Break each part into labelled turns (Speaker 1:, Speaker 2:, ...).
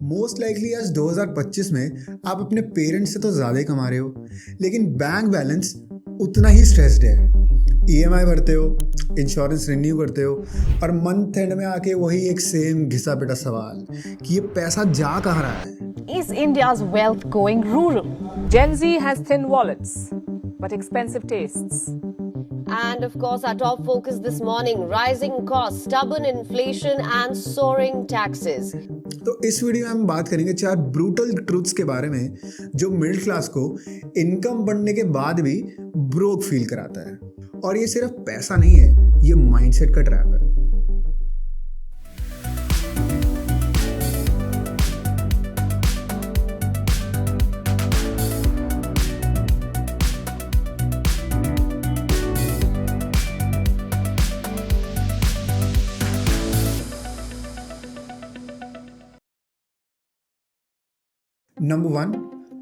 Speaker 1: Most likely आज 2025 में आप अपने पेरेंट्स से तो ज़्यादा ही कमा रहे हो, लेकिन बैंक बैलेंस उतना ही स्ट्रेस्ड है। ईएमआई भरते हो, इंश्योरेंस रिन्यू करते हो और मंथ एंड में आके वही एक सेम घिसा पिटा सवाल कि ये पैसा जा कहाँ रहा है।
Speaker 2: Is India's wealth going rural?
Speaker 3: Gen Z has thin wallets, but expensive tastes.
Speaker 4: And of course, our top focus this morning, rising costs, stubborn inflation and soaring taxes.
Speaker 1: तो इस वीडियो में हम बात करेंगे 4 ब्रूटल ट्रूथ्स के बारे में जो मिडिल क्लास को इनकम बढ़ने के बाद भी ब्रोक फील कराता है। और ये सिर्फ पैसा नहीं है, ये माइंडसेट का ट्रैप है। Number 1,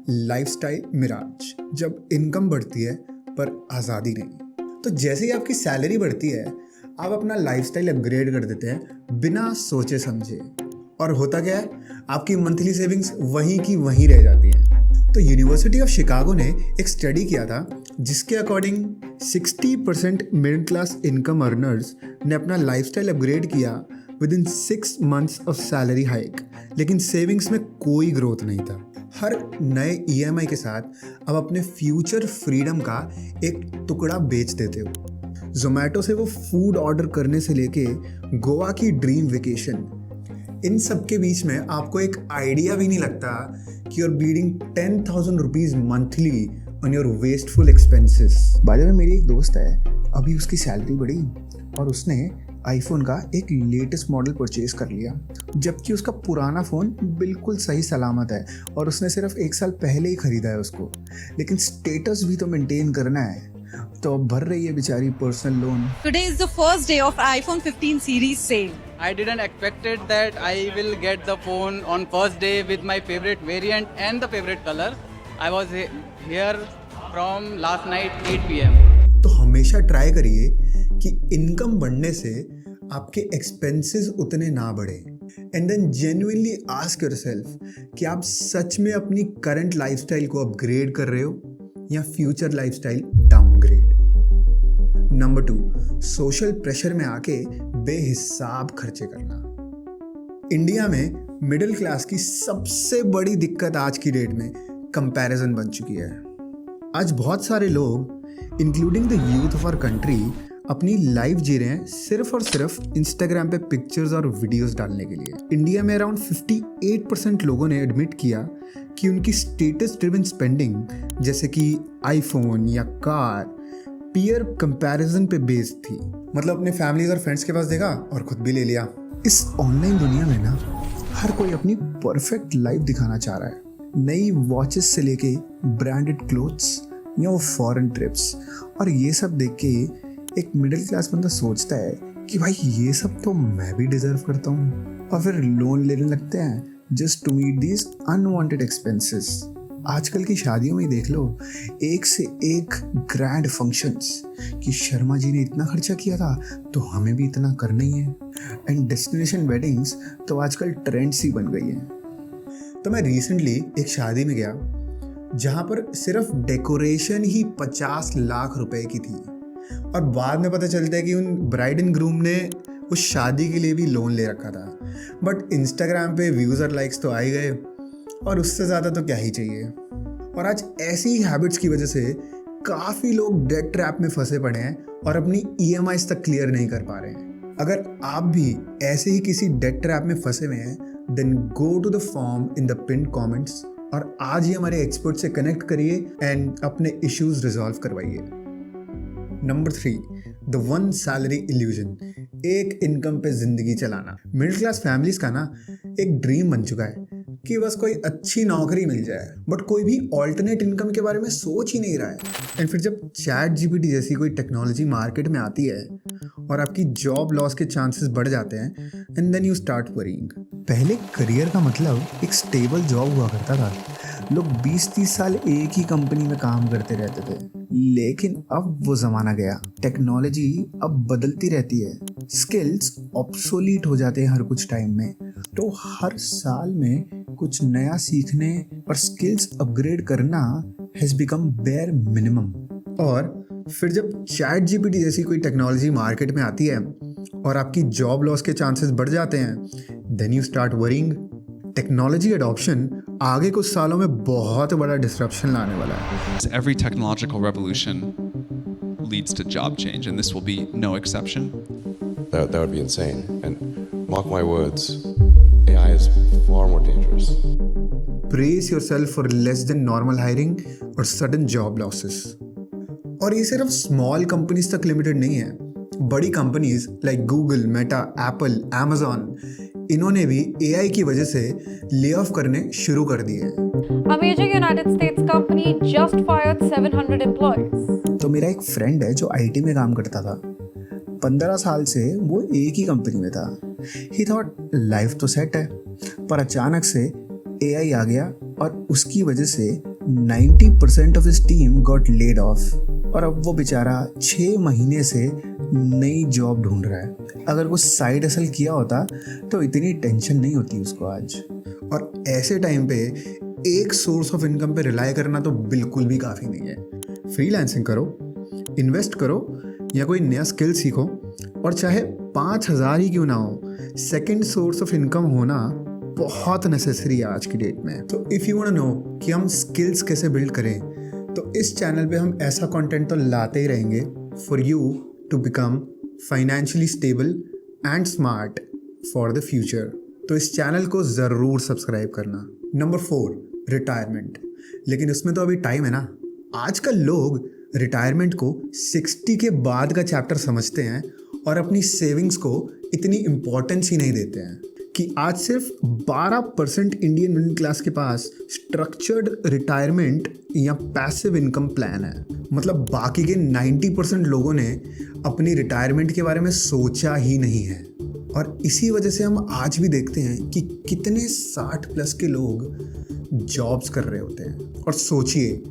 Speaker 1: lifestyle mirage. जब इनकम बढ़ती है पर आज़ादी नहीं। तो जैसे ही आपकी सैलरी बढ़ती है आप अपना लाइफस्टाइल अपग्रेड कर देते हैं बिना सोचे समझे। और होता क्या है, आपकी मंथली सेविंग्स वहीं की वहीं रह जाती हैं। तो यूनिवर्सिटी ऑफ शिकागो ने एक स्टडी किया था जिसके according 60% middle class income earners ने अपना लाइफस्टाइल अपग्रेड किया with in 6 months of salary hike, लेकिन सेविंग्स में कोई ग्रोथ नहीं था। हर नए ईएमआई के साथ अब अपने फ्यूचर फ्रीडम का एक टुकड़ा बेच देते हो। जोमेटो से वो फूड ऑर्डर करने से लेके गोवा की ड्रीम वेकेशन, इन सब के बीच में आपको एक आइडिया भी नहीं लगता कि you're bleeding 10,000 rupees monthly on your wasteful expenses। By the way मेरी एक दोस्त है, अभी उसकी सैलरी बढ़ी और उसने आईफोन का एक लेटेस्ट मॉडल परचेज कर लिया, जबकि उसका पुराना फ़ोन बिल्कुल सही सलामत है और उसने सिर्फ 1 साल पहले ही ख़रीदा है उसको। लेकिन स्टेटस भी तो मेंटेन करना है, तो अब भर रही है बेचारी personal loan.
Speaker 5: Today is the first day of iPhone 15 series sale.
Speaker 6: I didn't expected that I will get the phone on first day with my favorite variant and the favorite color. I was here from last night 8 PM.
Speaker 1: तो हमेशा try करिए कि income बढ़ने से आपके expenses उतने ना बढ़े, and then genuinely ask yourself कि आप सच में अपनी करंट लाइफस्टाइल को अपग्रेड कर रहे हो या future lifestyle downgrade. Number 2, social pressure में आके बेहिसाब खर्चे करना। इंडिया में मिडिल क्लास की सबसे बड़ी दिक्कत आज की डेट में कंपैरिजन बन चुकी है। आज बहुत सारे लोग including the youth of our country अपनी लाइफ जी रहे हैं सिर्फ और सिर्फ इंस्टाग्राम पे पिक्चर्स और वीडियोस डालने के लिए। इंडिया में अराउंड 58% लोगों ने एडमिट किया कि उनकी स्टेटस ड्रिवन स्पेंडिंग जैसे कि आईफोन या कार पीयर कंपैरिजन पे बेस्ड थी। मतलब अपने फैमिलीज और फ्रेंड्स के पास देखा और खुद भी ले लिया। इस ऑनलाइन दुनिया में ना हर कोई अपनी परफेक्ट लाइफ दिखाना चाह रहा है, नई वॉचेस से लेके ब्रांडेड क्लोथ्स या वो फॉरेन ट्रिप्स। और ये सब देख के एक मिडिल क्लास बंदा सोचता है कि भाई ये सब तो मैं भी डिजर्व करता हूँ, और फिर लोन लेने लगते हैं just to meet these unwanted expenses. आजकल की शादियों में देख लो, एक से एक ग्रैंड फंक्शंस कि शर्मा जी ने इतना खर्चा किया था तो हमें भी इतना करना ही है। एंड डेस्टिनेशन वेडिंग्स तो आजकल ट्रेंड्स ही बन गई हैं। तो मैं रिसेंटली एक शादी में गया जहाँ पर सिर्फ डेकोरेशन ही 50 लाख रुपए की थी, और बाद में पता चलता है कि उन ब्राइड एंड ग्रूम ने उस शादी के लिए भी लोन ले रखा था। बट इंस्टाग्राम पे व्यूज़ और लाइक्स तो आ ही गए, और उससे ज़्यादा तो क्या ही चाहिए। और आज ऐसी ही हैबिट्स की वजह से काफ़ी लोग डेट ट्रैप में फंसे पड़े हैं और अपनी ईएमआईज़ तक क्लियर नहीं कर पा रहे हैं। अगर आप भी ऐसे ही किसी डेट ट्रैप में फंसे हुए हैं, then go to the form in the pin comments और आज ही हमारे एक्सपर्ट से कनेक्ट करिए एंड अपने इश्यूज रिजॉल्व करवाइए। Number 3, the one salary illusion. एक इनकम पे जिंदगी चलाना मिडिल क्लास फैमिलीज का ना एक ड्रीम बन चुका है कि बस कोई अच्छी नौकरी मिल जाए, बट कोई भी ऑल्टरनेट इनकम के बारे में सोच ही नहीं रहा है। एंड फिर जब चैट जीपीटी जैसी कोई टेक्नोलॉजी मार्केट में आती है और आपकी जॉब लॉस के चांसेस बढ़ जाते हैं, and then you start worrying. पहले करियर का मतलब एक स्टेबल जॉब हुआ करता था, लोग 20-30 साल एक ही कंपनी में काम करते रहते थे। लेकिन अब वो ज़माना गया, टेक्नोलॉजी अब बदलती रहती है, स्किल्स ऑब्सोलीट हो जाते हैं हर कुछ टाइम में, तो हर साल में कुछ नया सीखने और स्किल्स अपग्रेड करना हैज़ बिकम बेयर मिनिमम। और फिर जब चैट जीपीटी जैसी कोई टेक्नोलॉजी मार्केट में आती है और आपकी जॉब लॉस के चांसेस बढ़ जाते हैं, then you start worrying. Technology adoption आगे कुछ सालों में बहुत बड़ा डिसरप्शन लाने वाला है।
Speaker 7: Every technological revolution leads to job change, and this will be no exception.
Speaker 8: That would be insane. And mark my words, AI is far more dangerous.
Speaker 1: Brace yourself for less than normal hiring और sudden job losses. और ये सिर्फ small companies तक limited नहीं है। बड़ी companies like Google, Meta, Apple, Amazon, इन्होंने भी एआई की वजह से ले ऑफ करने शुरू कर दिए।
Speaker 2: A major United States company just fired 700 employees.
Speaker 1: तो मेरा एक फ्रेंड है जो आईटी में काम करता था। 15 साल से वो एक ही कंपनी में था। ही थॉट लाइफ तो सेट है, पर अचानक से एआई आ गया और उसकी वजह से 90% of his team got laid off. और अब वो बेचारा 6 महीने से नई जॉब ढूंढ रहा है। अगर वो साइड हसल किया होता तो इतनी टेंशन नहीं होती उसको आज। और ऐसे टाइम पे एक सोर्स ऑफ इनकम पे रिलाई करना तो बिल्कुल भी काफ़ी नहीं है। फ्रीलांसिंग करो, इन्वेस्ट करो या कोई नया स्किल सीखो, और चाहे 5,000 ही क्यों ना हो, सेकेंड सोर्स ऑफ इनकम होना बहुत नेसेसरी है आज की डेट में। तो if you want to know कि हम स्किल्स कैसे बिल्ड करें, तो इस चैनल पे हम ऐसा कंटेंट तो लाते ही रहेंगे for you to become financially stable and smart for the future. तो इस चैनल को ज़रूर सब्सक्राइब करना। Number 4, retirement. लेकिन उसमें तो अभी टाइम है ना। आजकल लोग रिटायरमेंट को 60 के बाद का चैप्टर समझते हैं और अपनी सेविंग्स को इतनी इम्पोर्टेंस ही नहीं देते हैं कि आज सिर्फ 12% इंडियन मिडिल क्लास के पास स्ट्रक्चर्ड रिटायरमेंट या पैसिव इनकम प्लान है। मतलब बाकी के 90% लोगों ने अपनी रिटायरमेंट के बारे में सोचा ही नहीं है। और इसी वजह से हम आज भी देखते हैं कि कितने 60+ के लोग जॉब्स कर रहे होते हैं। और सोचिए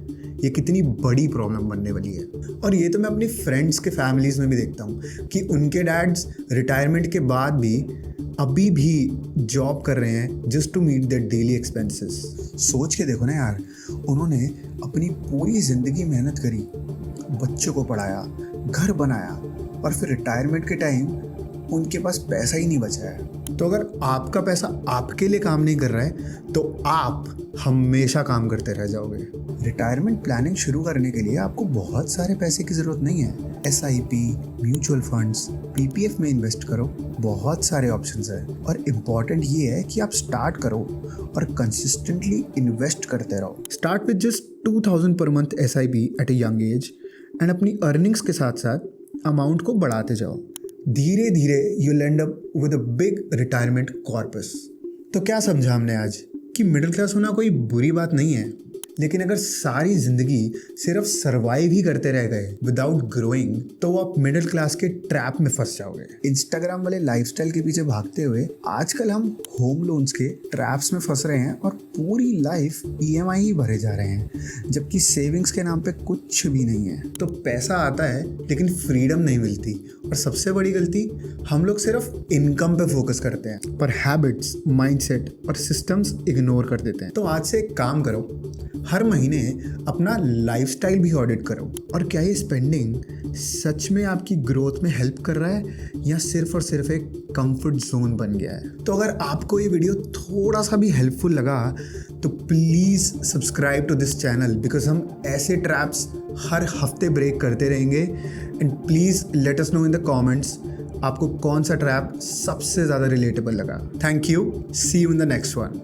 Speaker 1: ये कितनी बड़ी प्रॉब्लम बनने वाली है। और ये तो मैं अपनी फ्रेंड्स के फैमिलीज़ में भी देखता हूँ कि उनके डैड्स रिटायरमेंट के बाद भी अभी भी जॉब कर रहे हैं just to meet their daily expenses. सोच के देखो ना यार, उन्होंने अपनी पूरी ज़िंदगी मेहनत करी, बच्चों को पढ़ाया, घर बनाया, और फिर रिटायरमेंट के टाइम उनके पास पैसा ही नहीं बचा है। तो अगर आपका पैसा आपके लिए काम नहीं कर रहा है तो आप हमेशा काम करते रह जाओगे। रिटायरमेंट प्लानिंग शुरू करने के लिए आपको बहुत सारे पैसे की ज़रूरत नहीं है। SIP, म्यूचुअल फंड्स, PPF में इन्वेस्ट करो, बहुत सारे ऑप्शंस हैं। और इम्पॉर्टेंट ये है कि आप स्टार्ट करो और कंसिस्टेंटली इन्वेस्ट करते रहो। Start with just 2000 per month SIP at a young age and अपनी अर्निंग्स के साथ साथ अमाउंट को बढ़ाते जाओ। धीरे धीरे you'll end up with a big retirement corpus। तो क्या समझा हमने आज कि मिडिल क्लास होना कोई बुरी बात नहीं है, लेकिन अगर सारी ज़िंदगी सिर्फ सर्वाइव ही करते रह गए विदाउट ग्रोइंग, तो आप मिडिल क्लास के ट्रैप में फंस जाओगे। इंस्टाग्राम वाले लाइफस्टाइल के पीछे भागते हुए आजकल हम होम लोन्स के ट्रैप्स में फंस रहे हैं और पूरी लाइफ EMI ही भरे जा रहे हैं, जबकि सेविंग्स के नाम पे कुछ भी नहीं है। तो पैसा आता है लेकिन फ्रीडम नहीं मिलती। और सबसे बड़ी गलती, हम लोग सिर्फ इनकम पे फोकस करते हैं पर हैबिट्स, माइंडसेट और सिस्टम्स इग्नोर कर देते हैं। तो आज से एक काम करो, हर महीने अपना लाइफस्टाइल भी ऑडिट करो। और क्या ये स्पेंडिंग सच में आपकी ग्रोथ में हेल्प कर रहा है या सिर्फ और सिर्फ एक कंफर्ट जोन बन गया है? तो अगर आपको ये वीडियो थोड़ा सा भी हेल्पफुल लगा तो please subscribe to this channel, because हम ऐसे ट्रैप्स हर हफ्ते ब्रेक करते रहेंगे। And please let us know in the comments आपको कौन सा ट्रैप सबसे ज़्यादा रिलेटेबल लगा। Thank you, see you in the next one.